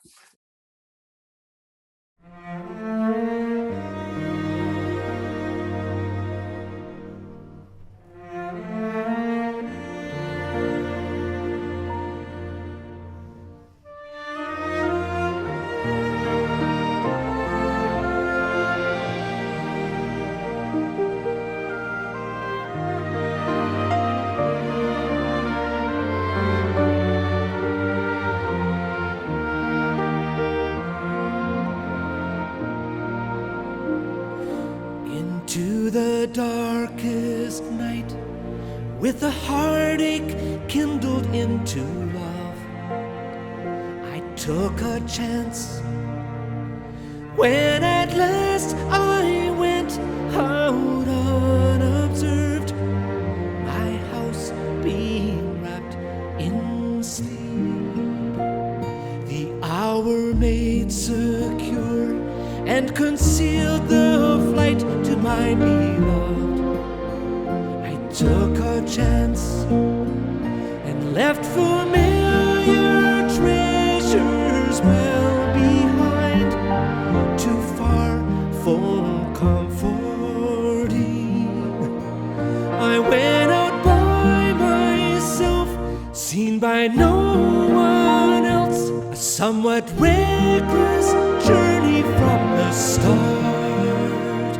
The darkest night, with a heartache kindled into took a chance. When at last I went out unobserved, my house being wrapped in sleep, the hour made secure and concealed the flight to my beloved. I took a chance and left familiar treasures well behind, too far for comforting. I went out by myself, seen by no one else, a somewhat reckless journey from the start,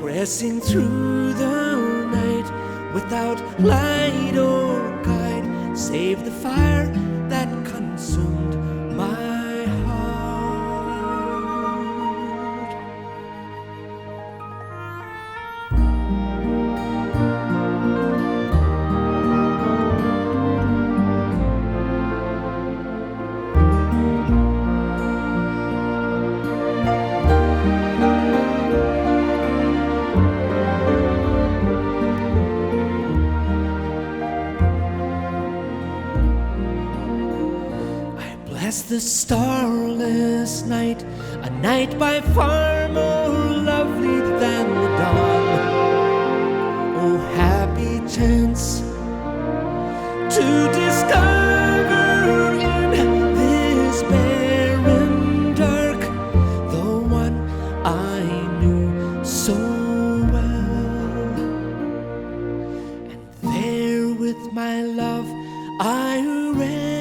pressing through the night without light or guide, save the fire that consumed my heart. Bless the starless night, a night by far more lovely than the dawn. Oh, happy chance to discover in this barren dark the one I knew so well. And there with my love I rested,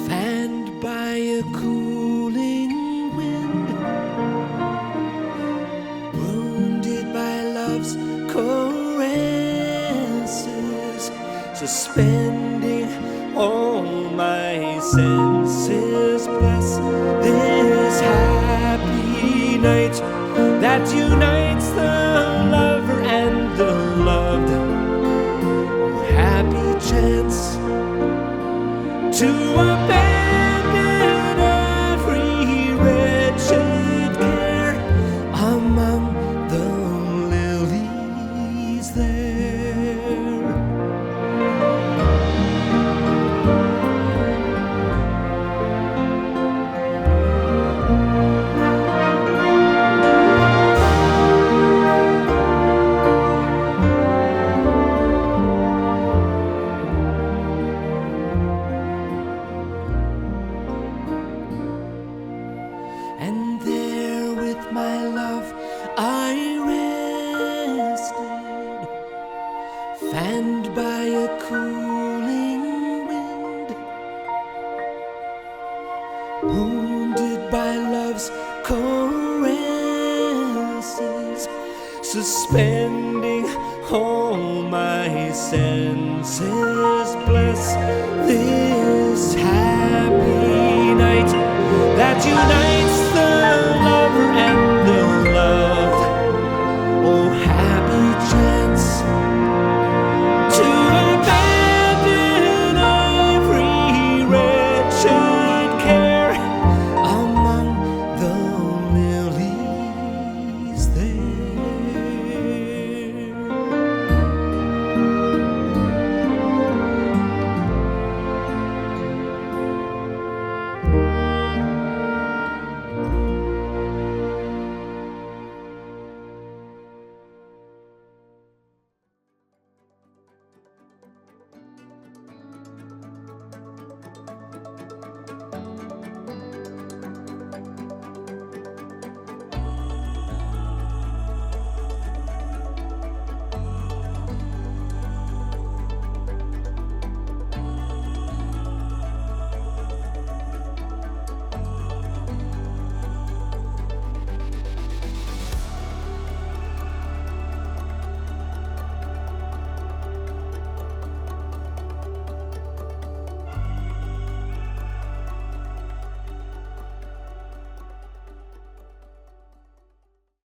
fanned by a cooling wind, wounded by love's caresses, suspending all my senses. Bless this happy night that unites the lover and the loved. Oh, happy chance to abandon every wretched care among the lilies there. And there with my love I rested, fanned by a cooling wind, wounded by love's caresses, suspending all my senses. Bless this happy night that unites